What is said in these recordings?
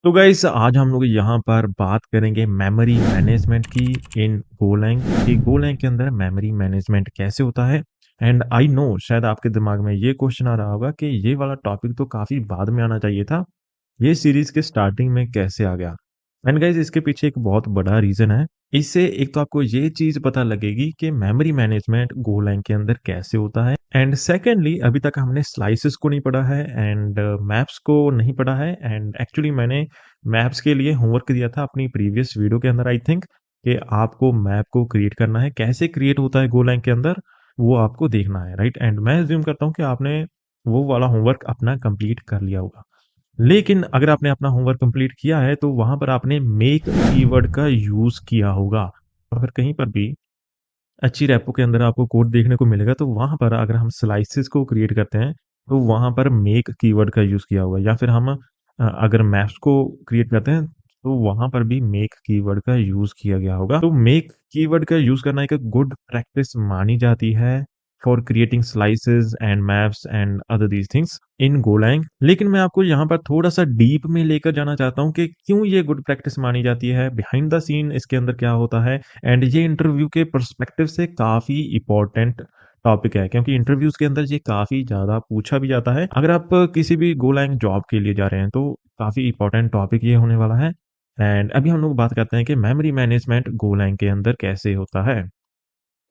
तो गाइस आज हम लोग यहाँ पर बात करेंगे मेमोरी मैनेजमेंट की इन गोलैंग कि गोलैंग के अंदर मेमोरी मैनेजमेंट कैसे होता है। एंड आई नो शायद आपके दिमाग में ये क्वेश्चन आ रहा होगा कि ये वाला टॉपिक तो काफी बाद में आना चाहिए था, ये सीरीज के स्टार्टिंग में कैसे आ गया। एंड गाइस इसके पीछे एक बहुत बड़ा रीजन है। इससे एक तो आपको ये चीज पता लगेगी कि मेमोरी मैनेजमेंट गोलैंग के अंदर कैसे होता है। एंड सेकेंडली अभी तक हमने स्लाइसेस को नहीं पढ़ा है एंड मैप्स को नहीं पढ़ा है। एंड एक्चुअली मैंने मैप्स के लिए होमवर्क दिया था अपनी प्रीवियस वीडियो के अंदर आई थिंक कि आपको मैप को क्रिएट करना है, कैसे क्रिएट होता है गोलैंग के अंदर वो आपको देखना है, राइट। एंड मैं अज्यूम करता हूँ कि आपने वो वाला होमवर्क अपना कंप्लीट कर लिया होगा। लेकिन अगर आपने अपना होमवर्क कंप्लीट किया है तो वहां पर आपने मेक कीवर्ड का यूज किया होगा। अगर कहीं पर भी अच्छी रेपो के अंदर आपको कोड देखने को मिलेगा तो वहां पर अगर हम स्लाइसेस को क्रिएट करते हैं तो वहां पर मेक कीवर्ड का यूज किया होगा, या फिर हम अगर मैप्स को क्रिएट करते हैं तो वहां पर भी मेक कीवर्ड का यूज किया गया होगा। तो मेक कीवर्ड का यूज करना एक गुड प्रैक्टिस मानी जाती है for creating slices and maps and other these things in Golang. लेकिन मैं आपको यहाँ पर थोड़ा सा डीप में लेकर जाना चाहता हूँ कि क्यों ये गुड प्रैक्टिस मानी जाती है, बिहाइंड द सीन इसके अंदर क्या होता है। एंड ये इंटरव्यू के पर्सपेक्टिव से काफी इंपॉर्टेंट टॉपिक है, क्योंकि इंटरव्यूज के अंदर ये काफी ज्यादा पूछा भी जाता है। अगर आप किसी भी गोलैंग जॉब के लिए जा रहे हैं तो काफी इंपॉर्टेंट टॉपिक ये होने वाला है। एंड अभी हम लोग बात करते हैं कि मेमोरी मैनेजमेंट गोलैंग के अंदर कैसे होता है।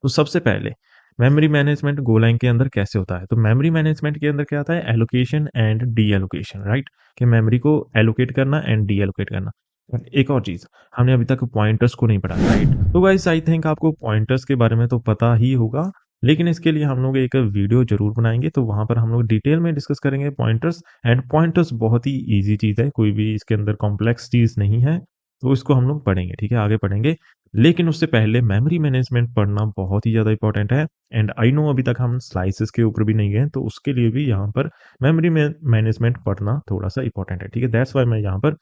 तो सबसे पहले मेमोरी मैनेजमेंट गोलैंग के अंदर कैसे होता है। तो मेमोरी मैनेजमेंट के अंदर क्या आता है, allocation and D allocation, right. कि मेमोरी को एलोकेट करना एंड डी एलोकेट करना। और एक और चीज, हमने अभी तक पॉइंटर्स को नहीं पढ़ा, राइट। तो गाइस आई थिंक आपको पॉइंटर्स के बारे में तो पता ही होगा, लेकिन इसके लिए हम लोग एक वीडियो जरूर बनाएंगे तो वहां पर हम लोग डिटेल में डिस्कस करेंगे पॉइंटर्स। एंड पॉइंटर्स बहुत ही इजी चीज है, कोई भी इसके अंदर कॉम्प्लेक्स चीज नहीं है। तो इसको हम लोग पढ़ेंगे, ठीक है, आगे पढ़ेंगे। लेकिन उससे पहले मेमोरी मैनेजमेंट पढ़ना बहुत ही ज़्यादा इंपॉर्टेंट है। एंड आई नो अभी तक हम स्लाइसेस के ऊपर भी नहीं गए, तो उसके लिए भी यहाँ पर मेमोरी मैनेजमेंट पढ़ना थोड़ा सा इंपॉर्टेंट है, ठीक है। दैट्स वाई मैं यहाँ पर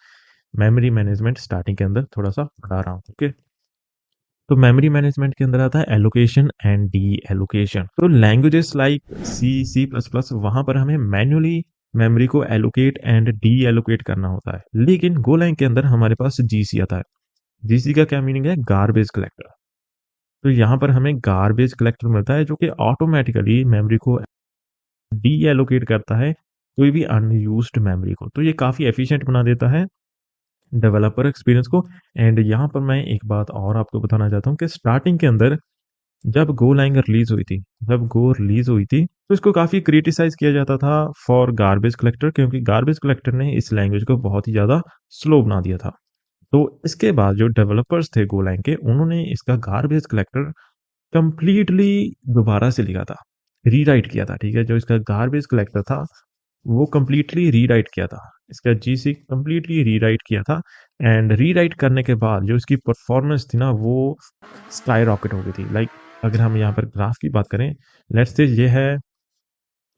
मेमोरी मैनेजमेंट स्टार्टिंग के अंदर थोड़ा सा पढ़ा रहा हूँ, ओके। तो मेमोरी मैनेजमेंट के अंदर आता है एलोकेशन एंड डी एलोकेशन। तो languages like C plus plus वहां पर हमें मैन्युअली मेमोरी को एलोकेट एंड डी एलोकेट करना होता है, लेकिन गोलैंग के अंदर हमारे पास जीसी आता है। जीसी का क्या मीनिंग है, गार्बेज कलेक्टर। तो यहाँ पर हमें गार्बेज कलेक्टर मिलता है जो कि ऑटोमेटिकली मेमोरी को डी एलोकेट करता है कोई भी अनयूज्ड मेमोरी को। तो ये काफ़ी एफिशिएंट बना देता है डेवलपर एक्सपीरियंस को। एंड यहाँ पर मैं एक बात और आपको बताना चाहता हूँ कि स्टार्टिंग के अंदर जब गो लैंग रिलीज हुई थी, जब गो रिलीज हुई थी तो इसको काफ़ी क्रिटिसाइज किया जाता था फॉर गार्बेज कलेक्टर, क्योंकि गार्बेज कलेक्टर ने इस लैंग्वेज को बहुत ही ज़्यादा स्लो बना दिया था। तो इसके बाद जो डेवलपर्स थे गोलैंग के, उन्होंने इसका गार्बेज कलेक्टर कंप्लीटली दोबारा से लिखा था, रीराइट किया था, ठीक है। जो इसका गार्बेज कलेक्टर था वो कंप्लीटली रीराइट किया था, इसका जीसी कंप्लीटली रीराइट किया था। एंड रीराइट करने के बाद जो इसकी परफॉर्मेंस थी ना वो स्काई रॉकेट हो गई थी। लाइक अगर हम यहाँ पर ग्राफ की बात करें, लेट्स से ये है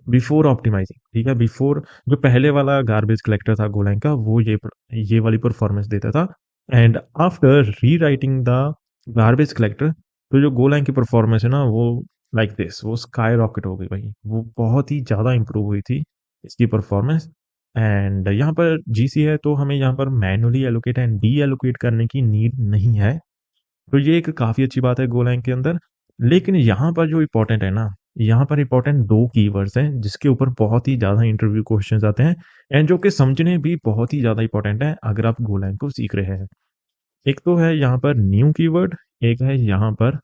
बिफोर ऑप्टिमाइजिंग, ठीक है। बिफोर जो पहले वाला गार्बेज कलेक्टर था गोलैंग का वो ये वाली परफॉर्मेंस देता था। And after rewriting the garbage collector तो जो गोलैंग की परफॉर्मेंस है ना वो लाइक दिस, वो स्काई रॉकेट हो गई भाई, वो बहुत ही ज़्यादा इंप्रूव हुई थी इसकी परफॉर्मेंस। एंड यहाँ पर जीसी है तो हमें यहाँ पर manually allocate and D allocate करने की नीड नहीं है। तो ये एक काफ़ी अच्छी बात है गोलैंग के अंदर। लेकिन यहाँ पर जो इम्पोर्टेंट है ना, यहाँ पर इम्पोर्टेंट दो कीवर्ड्स हैं जिसके ऊपर बहुत ही ज़्यादा इंटरव्यू क्वेश्चंस आते हैं एंड जो कि समझने भी बहुत ही ज़्यादा इंपॉर्टेंट है अगर आप गोलैंग को सीख रहे हैं। एक तो है यहाँ पर न्यू कीवर्ड, एक है यहाँ पर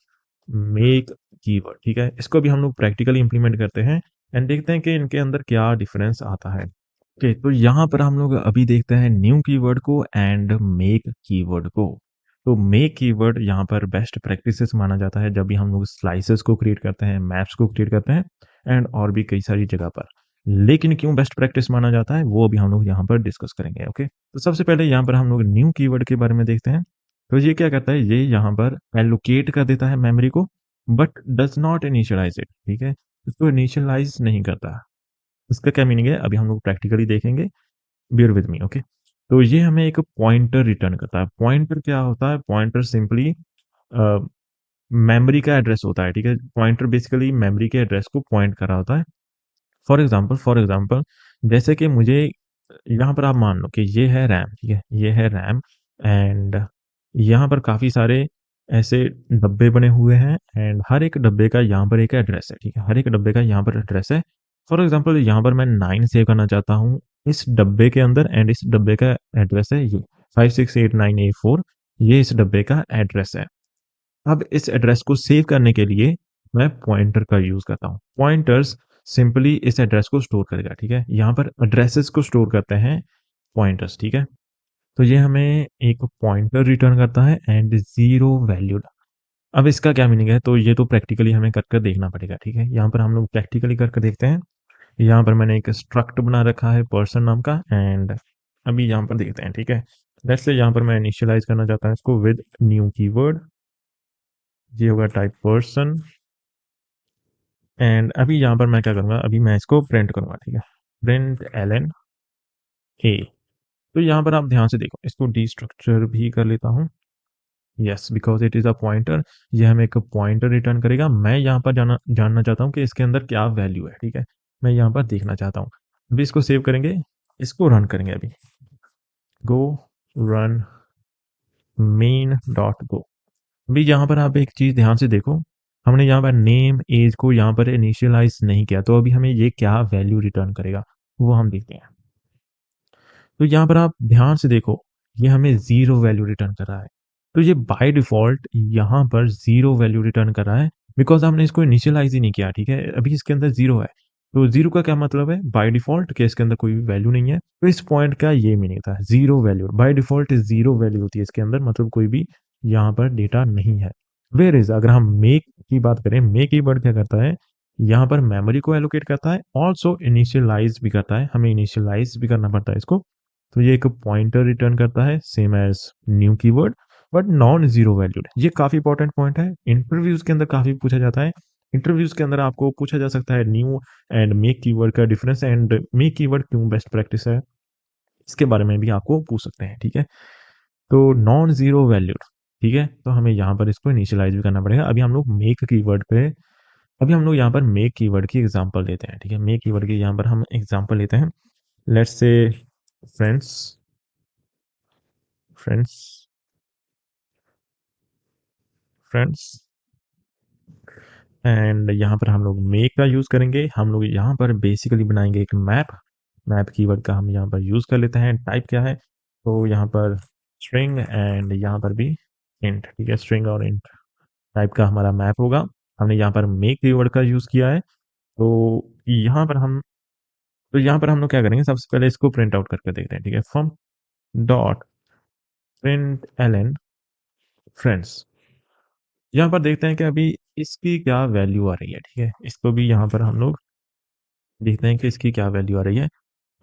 मेक कीवर्ड, ठीक है। इसको भी हम लोग प्रैक्टिकली इंप्लीमेंट करते हैं एंड देखते हैं कि इनके अंदर क्या डिफरेंस आता है। ओके, तो यहाँ पर हम लोग अभी देखते हैं न्यू कीवर्ड को एंड मेक कीवर्ड को। तो मेक कीवर्ड यहाँ पर बेस्ट प्रैक्टिसेस माना जाता है जब भी हम लोग स्लाइसेस को क्रिएट करते हैं, मैप्स को क्रिएट करते हैं एंड और भी कई सारी जगह पर। लेकिन क्यों बेस्ट प्रैक्टिस माना जाता है वो अभी हम लोग यहाँ पर डिस्कस करेंगे, ओके। तो सबसे पहले यहाँ पर हम लोग न्यू कीवर्ड के बारे में देखते हैं। तो ये क्या करता है, ये यहाँ पर एलोकेट कर देता है मेमोरी को but does not initialise it, ठीक है। इसको इनिशियलाइज नहीं करता। इसका क्या मीनिंग है अभी हम लोग प्रैक्टिकली देखेंगे, बियर विद मी, ओके। तो ये हमें एक पॉइंटर रिटर्न करता है। पॉइंटर क्या होता है, पॉइंटर सिंपली मेमोरी का एड्रेस होता है, ठीक है। पॉइंटर बेसिकली मेमोरी के एड्रेस को पॉइंट कर रहा होता है। फॉर एग्जाम्पल जैसे कि मुझे यहाँ पर आप मान लो कि ये है रैम, ठीक है? ये है रैम एंड यहाँ पर काफ़ी सारे ऐसे डब्बे बने हुए हैं एंड हर एक डब्बे का यहाँ पर एक एड्रेस है, ठीक है? हर एक डब्बे का यहाँ पर एड्रेस है। फॉर एग्ज़ाम्पल यहाँ पर मैं 9 सेव करना चाहता हूँ इस डब्बे के अंदर एंड इस डब्बे का एड्रेस है ये 5689A4, ये इस डब्बे का एड्रेस है। अब इस एड्रेस को सेव करने के लिए मैं पॉइंटर का यूज़ करता हूँ। पॉइंटर्स सिंपली इस एड्रेस को स्टोर करेगा, ठीक है? यहाँ पर एड्रेसेस को स्टोर करते हैं पॉइंटर्स, ठीक है? तो ये हमें एक पॉइंटर रिटर्न करता है एंड ज़ीरो वैल्यूड। अब इसका क्या मीनिंग है? तो ये तो प्रैक्टिकली हमें करके देखना पड़ेगा, ठीक है? यहाँ पर हम लोग प्रैक्टिकली करके देखते हैं। यहाँ पर मैंने एक स्ट्रक्ट बना रखा है पर्सन नाम का एंड अभी यहाँ पर देखते हैं, ठीक है? लेट्स से यहाँ पर मैं इनिशियलाइज़ करना चाहता हूँ इसको विद न्यू कीवर्ड। ये होगा टाइप पर्सन एंड अभी यहाँ पर मैं क्या करूँगा, अभी मैं इसको प्रिंट करूँगा, ठीक है? प्रिंट एलन ए। तो यहाँ पर आप ध्यान से देखो, इसको डीस्ट्रक्चर भी कर लेता हूँ। Yes, because it is a pointer, ये हमें एक पॉइंटर रिटर्न करेगा। मैं यहाँ पर जानना चाहता हूँ कि इसके अंदर क्या वैल्यू है, ठीक है? मैं यहाँ पर देखना चाहता हूँ। अभी इसको सेव करेंगे, इसको रन करेंगे अभी। गो रन मेन डॉट गो। अभी यहाँ पर आप एक चीज़ ध्यान से देखो, हमने यहाँ पर नेम एज को यहाँ पर इनिशियलाइज नहीं किया, तो अभी हमें ये क्या वैल्यू रिटर्न करेगा वो हम देखते हैं। तो यहाँ पर आप ध्यान से देखो, ये हमें ज़ीरो वैल्यू रिटर्न कर रहा है। तो ये बाय डिफ़ॉल्ट यहाँ पर ज़ीरो वैल्यू रिटर्न कर रहा है बिकॉज़ हमने इसको इनिशियलाइज़ ही नहीं किया, ठीक है? अभी इसके अंदर ज़ीरो है। तो ज़ीरो का क्या मतलब है? बाय डिफ़ॉल्ट कि इसके अंदर कोई भी वैल्यू नहीं है। तो इस पॉइंट का ये मीनिंग था, zero value. By default zero value होती है इसके अंदर, मतलब कोई भी यहाँ पर डेटा नहीं है। व्हेयरएज़ अगर हम मेक की बात करें, मेक कीवर्ड क्या करता है? यहाँ पर मेमोरी को एलोकेट करता है, ऑल्सो इनिशियलाइज़ भी करता है। हमें इनिशियलाइज़ भी करना पड़ता है इसको। तो ये एक पॉइंटर रिटर्न करता है same as new keyword but non zero valued. ये काफ़ी इंपॉर्टेंट पॉइंट है, इंटरव्यूज़ के अंदर काफ़ी पूछा जाता है। इंटरव्यूज़ के अंदर आपको पूछा जा सकता है न्यू एंड मेक कीवर्ड का डिफरेंस एंड मेक कीवर्ड क्यों बेस्ट प्रैक्टिस है, इसके बारे में भी आपको पूछ सकते हैं, ठीक है? तो नॉन जीरो वैल्यूड, ठीक है? तो हमें यहाँ पर इसको इनिशियलाइज भी करना पड़ेगा। अभी हम लोग मेक कीवर्ड पे, अभी हम लोग यहाँ पर मेक कीवर्ड की एग्जांपल लेते हैं, ठीक है? मेक कीवर्ड की यहाँ पर हम एग्जांपल लेते हैं। Let's say friends, friends, friends and यहाँ पर हम लोग मेक का यूज़ करेंगे। हम लोग यहाँ पर बेसिकली बनाएंगे एक मैप। मैप कीवर्ड का हम यहाँ पर यूज़ कर लेते हैं। टाइप क्या है? तो यहाँ पर स्ट्रिंग एंड यहाँ पर भी इंट, ठीक है? स्ट्रिंग और इंट टाइप का हमारा मैप होगा। हमने यहाँ पर मेक कीवर्ड का यूज़ किया है। तो यहाँ पर हम तो यहाँ पर हम लोग क्या करेंगे, सबसे पहले इसको प्रिंट आउट करके देखते हैं, ठीक है? From dot print L N friends. यहाँ पर देखते हैं कि अभी इसकी क्या वैल्यू आ रही है, ठीक है? इसको भी यहाँ पर हम लोग देखते हैं कि इसकी क्या वैल्यू आ रही है।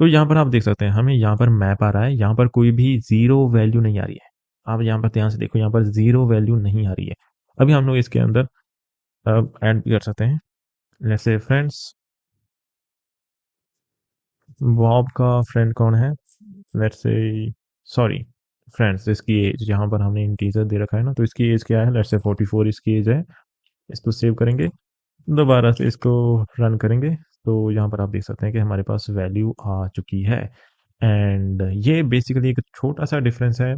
तो यहाँ पर आप देख सकते हैं, हमें यहाँ पर मैप आ रहा है, यहाँ पर कोई भी ज़ीरो वैल्यू नहीं आ रही है। आप यहाँ पर ध्यान से देखो, यहाँ पर ज़ीरो वैल्यू नहीं आ रही है। अभी हम लोग इसके अंदर अब ऐड भी कर सकते हैं। लेट्स से फ्रेंड्स, बॉब का फ्रेंड कौन है? लेट्स से सॉरी फ्रेंड्स, इसकी एज यहाँ पर हमने इंटीजर दे रखा है ना, तो इसकी एज क्या है? लेट्स से 44 इसकी एज है। इसको सेव करेंगे, दोबारा से इसको रन करेंगे, तो यहाँ पर आप देख सकते हैं कि हमारे पास वैल्यू आ चुकी है। एंड ये बेसिकली एक छोटा सा डिफरेंस है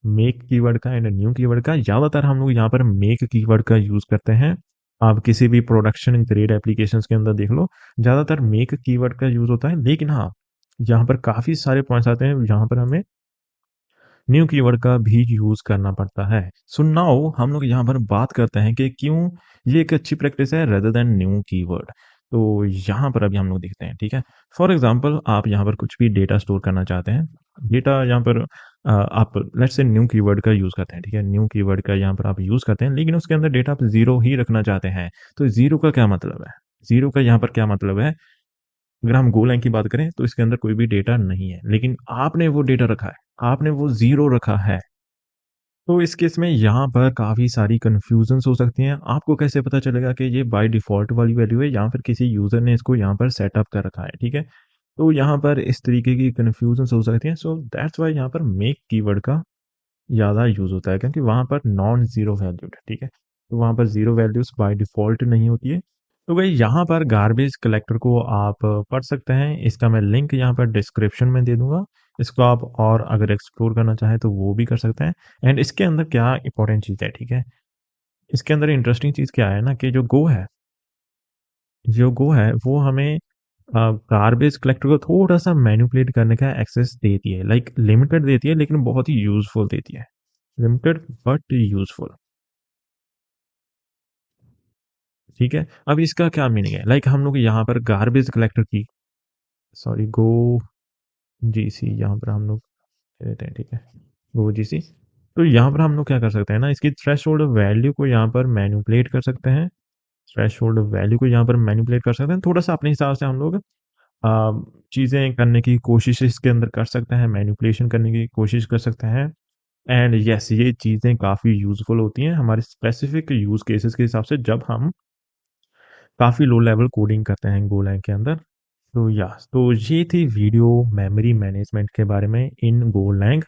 मेक कीवर्ड का एंड न्यू कीवर्ड का। ज़्यादातर हम लोग यहाँ पर मेक कीवर्ड का यूज़ करते हैं। आप किसी भी प्रोडक्शन ग्रेड एप्लीकेशंस के अंदर देख लो, ज़्यादातर मेक कीवर्ड का यूज़ होता है। लेकिन हाँ, यहाँ पर काफ़ी सारे पॉइंट्स आते हैं जहाँ पर हमें न्यू कीवर्ड का भी यूज़ करना पड़ता है। सो नाउ हम लोग यहाँ पर बात करते हैं कि क्यों ये एक अच्छी प्रैक्टिस है रेदर देन न्यू कीवर्ड। तो यहाँ पर अभी हम लोग देखते हैं, ठीक है? फॉर एग्जांपल आप यहाँ पर कुछ भी डेटा स्टोर करना चाहते हैं। डेटा यहाँ पर आप लेट्स से न्यू कीवर्ड का यूज़ करते हैं, ठीक है? न्यू कीवर्ड का यहाँ पर आप यूज़ करते हैं, लेकिन उसके अंदर डेटा आप ज़ीरो ही रखना चाहते हैं। तो ज़ीरो का क्या मतलब है? ज़ीरो का यहाँ पर क्या मतलब है? अगर हम गोlang की बात करें तो इसके अंदर कोई भी डेटा नहीं है, लेकिन आपने वो डेटा रखा है, आपने वो ज़ीरो रखा है। तो इस केस में यहाँ पर काफ़ी सारी कन्फ्यूजन्स हो सकती हैं। आपको कैसे पता चलेगा कि ये बाय डिफ़ॉल्ट वाली वैल्यू है या फिर किसी यूज़र ने इसको यहाँ पर सेटअप कर रखा है, ठीक है? तो यहाँ पर इस तरीके की कन्फ्यूजन्स हो सकती हैं। सो दैट्स व्हाई यहाँ पर मेक कीवर्ड का ज़्यादा यूज़ होता है, क्योंकि वहाँ पर नॉन ज़ीरो वैल्यूड है, ठीक है? तो वहाँ पर ज़ीरो वैल्यूज़ बाय डिफ़ॉल्ट नहीं होती है। तो भाई यहाँ पर गार्बेज कलेक्टर को आप पढ़ सकते हैं, इसका मैं लिंक यहाँ पर डिस्क्रिप्शन में दे दूंगा। इसको आप और अगर एक्सप्लोर करना चाहें तो वो भी कर सकते हैं। एंड इसके अंदर क्या इंपॉर्टेंट चीज़ है, ठीक है, इसके अंदर इंटरेस्टिंग चीज़ क्या है ना कि जो गो है वो हमें गार्बेज कलेक्टर को थोड़ा सा मैनिपुलेट करने का एक्सेस देती है, लाइक लिमिटेड देती है लेकिन बहुत ही यूजफुल देती है, लिमिटेड बट यूजफुल। ठीक है, अब इसका क्या मीनिंग है, लाइक हम लोग यहाँ पर गार्बेज कलेक्टर की, सॉरी, गो जीसी यहाँ पर हम लोग दे देते हैं, ठीक है, गो जीसी। तो यहाँ पर हम लोग क्या कर सकते हैं ना, इसकी थ्रेशोल्ड वैल्यू को यहाँ पर मैनिपुलेट कर सकते हैं, थ्रेशोल्ड वैल्यू को यहाँ पर मैनिपुलेट कर सकते हैं, थोड़ा सा अपने हिसाब से हम लोग चीज़ें करने की कोशिश इसके अंदर कर सकते हैं, मैनिपुलेशन करने की कोशिश कर सकते हैं। एंड यस, ये चीज़ें काफ़ी यूज़फुल होती हैं हमारे स्पेसिफिक यूज़ केसेस के हिसाब से, जब हम काफ़ी लो लेवल कोडिंग करते हैं गोलैंग के अंदर। तो या तो ये थी वीडियो मेमोरी मैनेजमेंट के बारे में इन गोलैंग।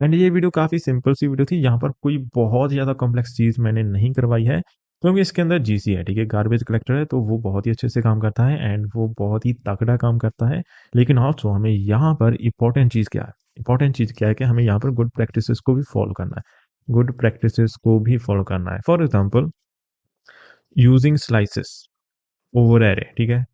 एंड ये वीडियो काफ़ी सिंपल सी वीडियो थी, यहाँ पर कोई बहुत ज़्यादा कॉम्प्लेक्स चीज़ मैंने नहीं करवाई है, क्योंकि इसके अंदर जीसी है, ठीक है, गार्बेज कलेक्टर है, तो वो बहुत ही अच्छे से काम करता है एंड वो बहुत ही तगड़ा काम करता है। लेकिन ऑल्सो हमें यहाँ पर इंपॉर्टेंट चीज़ क्या है, इंपॉर्टेंट चीज़ क्या है कि हमें यहाँ पर गुड प्रैक्टिसेस को भी फॉलो करना है, गुड प्रैक्टिसेस को भी फॉलो करना है। For example, using slices over array, ठीक है,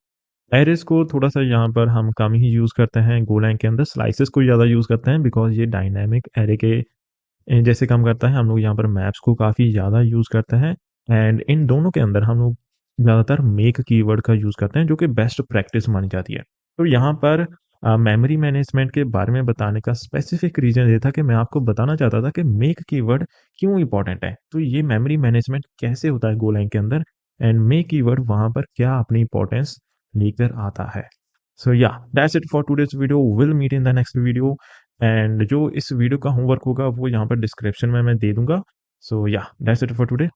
एरेस को थोड़ा सा यहाँ पर हम कम ही यूज़ करते हैं गोलैंग के अंदर, स्लाइसेस को ज़्यादा यूज़ करते हैं बिकॉज ये डायनामिक एरे के जैसे काम करता है। हम लोग यहाँ पर मैप्स को काफ़ी ज़्यादा यूज़ करते हैं एंड इन दोनों के अंदर हम लोग ज़्यादातर मेक कीवर्ड का यूज़ करते हैं, जो कि बेस्ट प्रैक्टिस मानी जाती है। तो यहाँ पर मेमोरी मैनेजमेंट के बारे में बताने का स्पेसिफिक रीज़न ये था कि मैं आपको बताना चाहता था कि मेक कीवर्ड क्यों इंपॉर्टेंट है, तो ये मेमोरी मैनेजमेंट कैसे होता है गोलैंग के अंदर, एंड मेक कीवर्ड वहाँ पर क्या अपनी इंपॉर्टेंस लेकर आता है। सो या that's it for today's video, will meet in the next video. And जो इस वीडियो का होमवर्क होगा वो यहाँ पर डिस्क्रिप्शन में मैं दे दूंगा। सो या दैट्स इट फॉर टुडे।